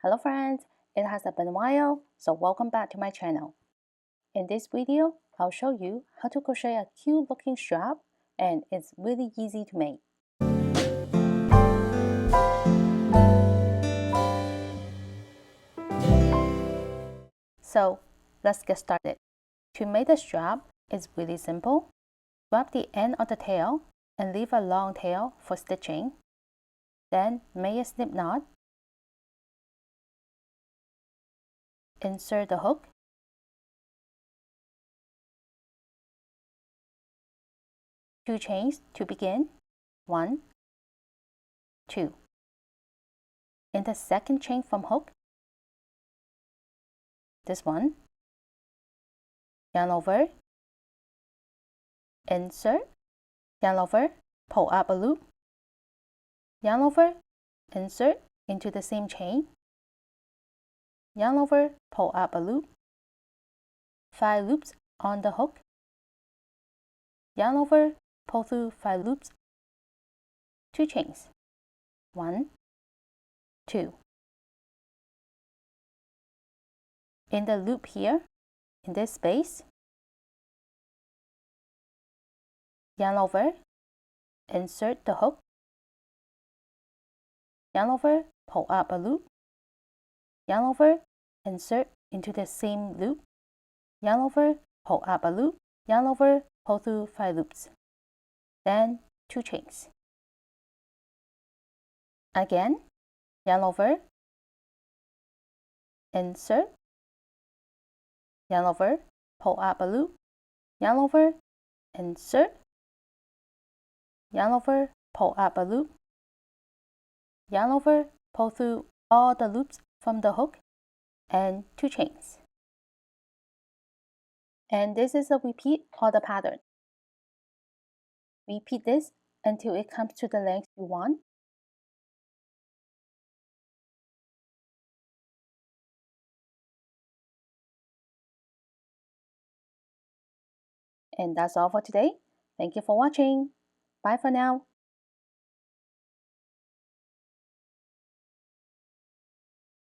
Hello friends, it has been a while, so welcome back to my channel. In this video, I'll show you how to crochet a cute looking strap, and it's really easy to make. So let's get started. To make the strap, it's really simple. Grab the end of the tail and leave a long tail for stitching. Then make a slip knot. Insert the hook. Two chains to begin. 1, 2. In the second chain from hook, this one, yarn over, insert, yarn over, pull up a loop, yarn over, insert into the same chain, yarn over, pull up a loop, 5 loops on the hook, yarn over, pull through 5 loops, 2 chains, 1, 2. In the loop here, in this space, yarn over, insert the hook, yarn over, pull up a loop, yarn over, insert into the same loop, yarn over, pull up a loop, yarn over, pull through 5 loops, then 2 chains. Again, yarn over, insert, yarn over, pull up a loop, yarn over, insert, yarn over, pull up a loop, yarn over, pull through all the loops from the hook, and 2 chains. And this is a repeat of the pattern. Repeat this until it comes to the length you want. And that's all for today. Thank you for watching. Bye for now.